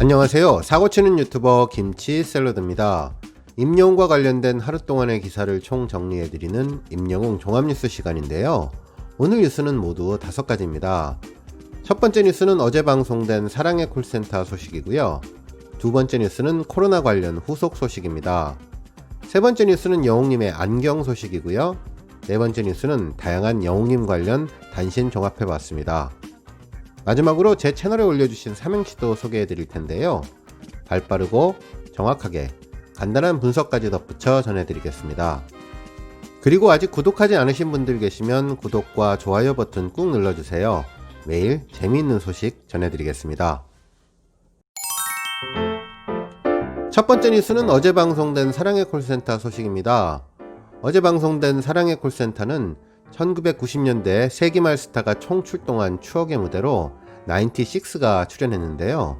안녕하세요. 사고치는 유튜버 김치샐러드입니다. 임영웅과 관련된 하루 동안의 기사를 총 정리해드리는 임영웅 종합뉴스 시간인데요. 오늘 뉴스는 모두 5가지입니다. 첫 번째 뉴스는 어제 방송된 사랑의 콜센터 소식이고요. 두 번째 뉴스는 코로나 관련 후속 소식입니다. 세 번째 뉴스는 영웅님의 안경 소식이고요. 네 번째 뉴스는 다양한 영웅님 관련 단신 종합해봤습니다. 마지막으로 제 채널에 올려주신 삼행시도 소개해드릴 텐데요. 발빠르고 정확하게 간단한 분석까지 덧붙여 전해드리겠습니다. 그리고 아직 구독하지 않으신 분들 계시면 구독과 좋아요 버튼 꾹 눌러주세요. 매일 재미있는 소식 전해드리겠습니다. 첫 번째 뉴스는 어제 방송된 사랑의 콜센터 소식입니다. 어제 방송된 사랑의 콜센터는 1990년대 세기말 스타가 총출동한 추억의 무대로 96가 출연했는데요.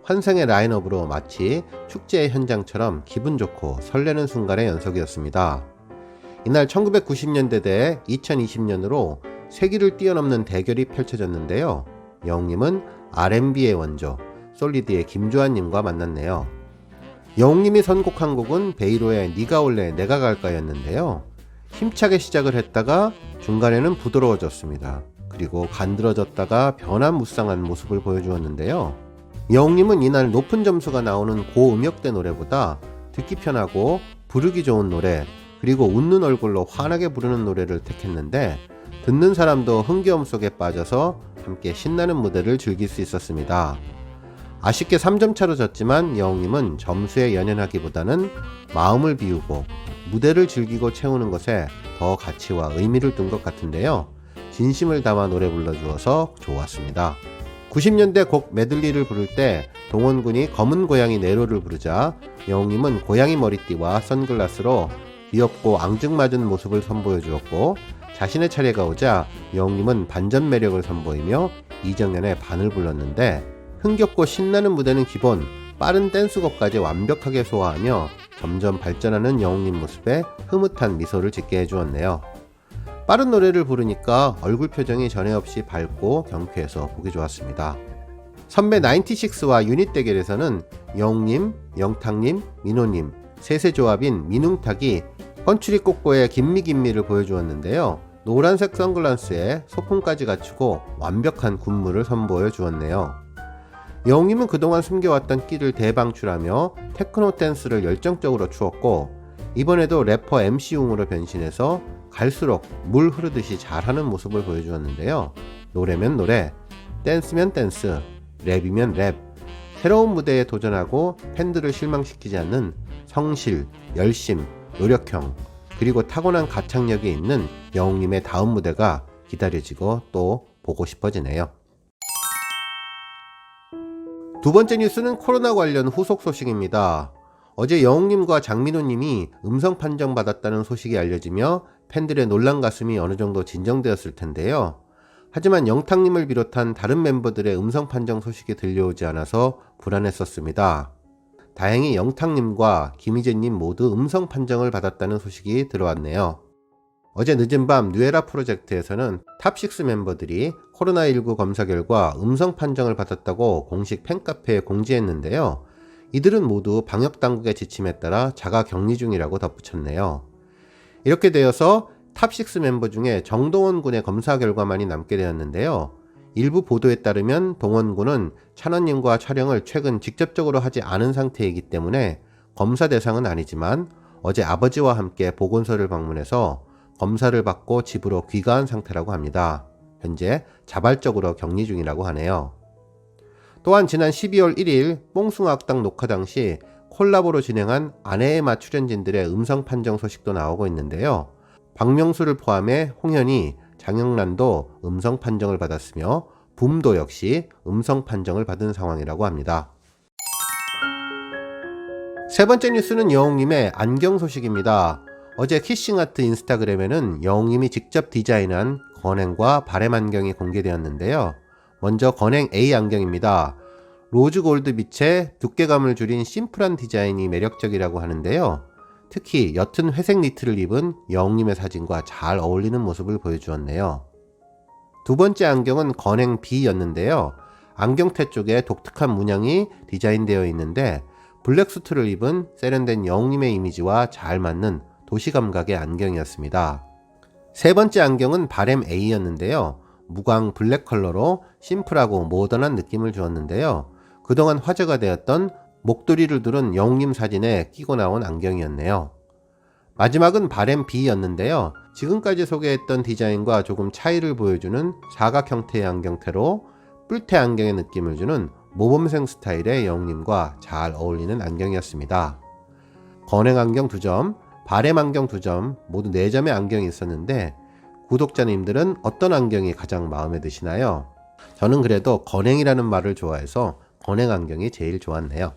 환상의 라인업으로 마치 축제의 현장처럼 기분 좋고 설레는 순간의 연속이었습니다. 이날 1990년대 대 2020년으로 세기를 뛰어넘는 대결이 펼쳐졌는데요. 영웅님은 R&B의 원조 솔리드의 김주환님과 만났네요. 영웅님이 선곡한 곡은 베이로의 네가 올래 내가 갈까 였는데요. 힘차게 시작을 했다가 중간에는 부드러워졌습니다. 그리고 간드러졌다가 변화무쌍한 모습을 보여주었는데요. 영웅님은 이날 높은 점수가 나오는 고음역대 노래보다 듣기 편하고 부르기 좋은 노래, 그리고 웃는 얼굴로 환하게 부르는 노래를 택했는데 듣는 사람도 흥겨움 속에 빠져서 함께 신나는 무대를 즐길 수 있었습니다. 아쉽게 3점 차로 졌지만 영웅님은 점수에 연연하기보다는 마음을 비우고 무대를 즐기고 채우는 것에 더 가치와 의미를 둔 것 같은데요. 진심을 담아 노래 불러주어서 좋았습니다. 90년대 곡 메들리를 부를 때 동원군이 검은 고양이 네로를 부르자 영웅님은 고양이 머리띠와 선글라스로 귀엽고 앙증맞은 모습을 선보여주었고, 자신의 차례가 오자 영웅님은 반전 매력을 선보이며 이정현의 반을 불렀는데, 흥겹고 신나는 무대는 기본, 빠른 댄스곡까지 완벽하게 소화하며 점점 발전하는 영웅님 모습에 흐뭇한 미소를 짓게 해주었네요. 빠른 노래를 부르니까 얼굴 표정이 전에 없이 밝고 경쾌해서 보기 좋았습니다. 선배 96와 유닛 대결에서는 영웅님, 영탁님, 민호님, 셋의 조합인 민웅탁이 컨츄리 꼬꼬의 김미를 보여주었는데요. 노란색 선글라스에 소품까지 갖추고 완벽한 군무를 선보여 주었네요. 영웅님은 그동안 숨겨왔던 끼를 대방출하며 테크노 댄스를 열정적으로 추었고, 이번에도 래퍼 MC용으로 변신해서 갈수록 물 흐르듯이 잘하는 모습을 보여주었는데요. 노래면 노래, 댄스면 댄스, 랩이면 랩, 새로운 무대에 도전하고 팬들을 실망시키지 않는 성실, 열심, 노력형, 그리고 타고난 가창력이 있는 영웅님의 다음 무대가 기다려지고 또 보고 싶어지네요. 두 번째 뉴스는 코로나 관련 후속 소식입니다. 어제 영웅님과 장민호님이 음성 판정 받았다는 소식이 알려지며 팬들의 놀란 가슴이 어느 정도 진정되었을 텐데요. 하지만 영탁님을 비롯한 다른 멤버들의 음성 판정 소식이 들려오지 않아서 불안했었습니다. 다행히 영탁님과 김희재님 모두 음성 판정을 받았다는 소식이 들어왔네요. 어제 늦은 밤 뉴에라 프로젝트에서는 탑6 멤버들이 코로나19 검사 결과 음성 판정을 받았다고 공식 팬카페에 공지했는데요. 이들은 모두 방역당국의 지침에 따라 자가 격리 중이라고 덧붙였네요. 이렇게 되어서 탑6 멤버 중에 정동원 군의 검사 결과만이 남게 되었는데요. 일부 보도에 따르면 동원 군은 찬원님과 촬영을 최근 직접적으로 하지 않은 상태이기 때문에 검사 대상은 아니지만 어제 아버지와 함께 보건소를 방문해서 검사를 받고 집으로 귀가한 상태라고 합니다. 현재 자발적으로 격리 중이라고 하네요. 또한 지난 12월 1일 뽕숭아학당 녹화 당시 콜라보로 진행한 아내의 맛 출연진들의 음성 판정 소식도 나오고 있는데요. 박명수를 포함해 홍현희, 장영란도 음성 판정을 받았으며 붐도 역시 음성 판정을 받은 상황이라고 합니다. 세 번째 뉴스는 영웅님의 안경 소식입니다. 어제 키싱아트 인스타그램에는 영웅님이 직접 디자인한 건행과 바램 안경이 공개되었는데요. 먼저 건행 A 안경입니다. 로즈 골드 빛의 두께감을 줄인 심플한 디자인이 매력적이라고 하는데요. 특히 옅은 회색 니트를 입은 영웅님의 사진과 잘 어울리는 모습을 보여주었네요. 두 번째 안경은 건행 B였는데요. 안경테 쪽에 독특한 문양이 디자인되어 있는데 블랙수트를 입은 세련된 영웅님의 이미지와 잘 맞는 도시감각의 안경이었습니다. 세 번째 안경은 바램 A였는데요. 무광 블랙 컬러로 심플하고 모던한 느낌을 주었는데요. 그동안 화제가 되었던 목도리를 두른 영웅님 사진에 끼고 나온 안경이었네요. 마지막은 바램 B였는데요. 지금까지 소개했던 디자인과 조금 차이를 보여주는 사각 형태의 안경테로 뿔테 안경의 느낌을 주는 모범생 스타일의 영웅님과 잘 어울리는 안경이었습니다. 건행 안경 2점, 바램 안경 2점, 모두 4점의 안경이 있었는데 구독자님들은 어떤 안경이 가장 마음에 드시나요? 저는 그래도 건행이라는 말을 좋아해서 건행 안경이 제일 좋았네요.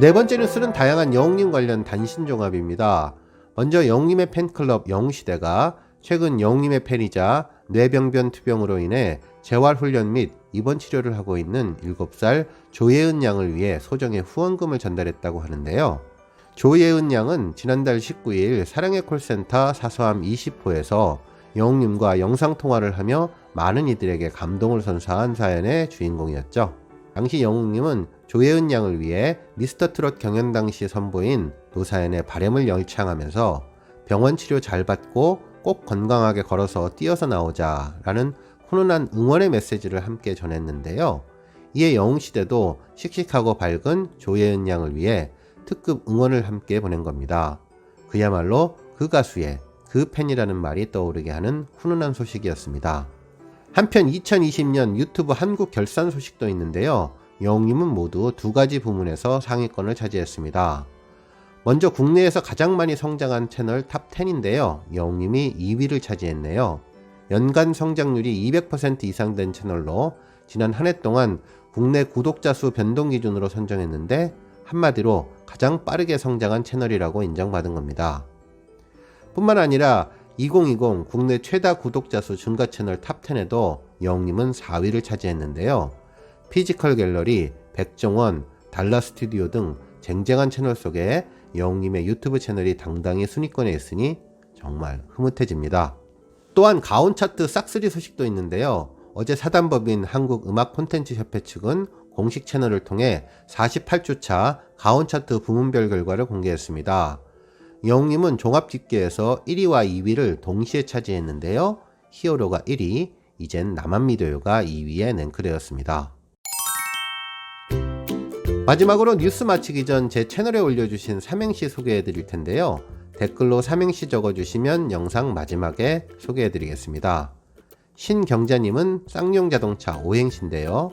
네 번째 뉴스는 다양한 영웅님 관련 단신 종합입니다. 먼저 영웅님의 팬클럽 영웅시대가 최근 영웅님의 팬이자 뇌병변 투병으로 인해 재활훈련 및 입원 치료를 하고 있는 7살 조예은 양을 위해 소정의 후원금을 전달했다고 하는데요. 조예은 양은 지난달 19일 사랑의 콜센터 사서함 20호에서 영웅님과 영상통화를 하며 많은 이들에게 감동을 선사한 사연의 주인공이었죠. 당시 영웅님은 조예은 양을 위해 미스터트롯 경연 당시 선보인 노사연의 바램을 열창하면서 병원 치료 잘 받고 꼭 건강하게 걸어서 뛰어서 나오자 라는 훈훈한 응원의 메시지를 함께 전했는데요. 이에 영웅시대도 씩씩하고 밝은 조예은 양을 위해 특급 응원을 함께 보낸 겁니다. 그야말로 그 가수의 그 팬이라는 말이 떠오르게 하는 훈훈한 소식이었습니다. 한편 2020년 유튜브 한국 결산 소식도 있는데요. 영웅님은 모두 2가지 부문에서 상위권을 차지했습니다. 먼저 국내에서 가장 많이 성장한 채널 탑10인데요. 영웅님이 2위를 차지했네요. 연간 성장률이 200% 이상 된 채널로 지난 한 해 동안 국내 구독자 수 변동 기준으로 선정했는데 한마디로 가장 빠르게 성장한 채널이라고 인정받은 겁니다. 뿐만 아니라 2020 국내 최다 구독자 수 증가 채널 탑10에도 영웅님은 4위를 차지했는데요. 피지컬 갤러리, 백종원, 달라 스튜디오 등 쟁쟁한 채널 속에 영웅님의 유튜브 채널이 당당히 순위권에 있으니 정말 흐뭇해집니다. 또한 가온 차트 싹쓸이 소식도 있는데요. 어제 사단법인 한국음악콘텐츠협회 측은 공식 채널을 통해 48주차 가온 차트 부문별 결과를 공개했습니다. 영웅님은 종합 집계에서 1위와 2위를 동시에 차지했는데요. 히어로가 1위, 이젠 나만 믿어요가 2위에 랭크되었습니다. 마지막으로 뉴스 마치기 전 제 채널에 올려주신 삼행시 소개해 드릴 텐데요. 댓글로 삼행시 적어주시면 영상 마지막에 소개해 드리겠습니다. 신경자님은 쌍용자동차 5행시인데요.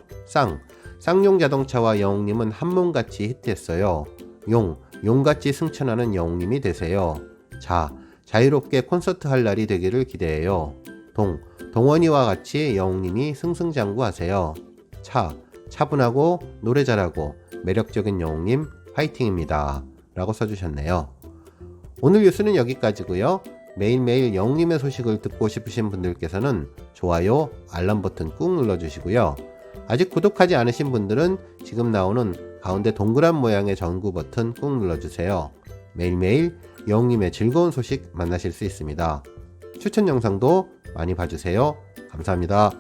쌍용자동차와 영웅님은 한몸같이 히트했어요. 용같이 승천하는 영웅님이 되세요. 자유롭게 콘서트 할 날이 되기를 기대해요. 동원이와 같이 영웅님이 승승장구하세요. 차분하고 노래 잘하고 매력적인 영웅님 화이팅입니다. 라고 써주셨네요. 오늘 뉴스는 여기까지고요. 매일매일 영웅님의 소식을 듣고 싶으신 분들께서는 좋아요, 알람 버튼 꾹 눌러주시고요. 아직 구독하지 않으신 분들은 지금 나오는 가운데 동그란 모양의 전구 버튼 꾹 눌러주세요. 매일매일 영웅님의 즐거운 소식 만나실 수 있습니다. 추천 영상도 많이 봐주세요. 감사합니다.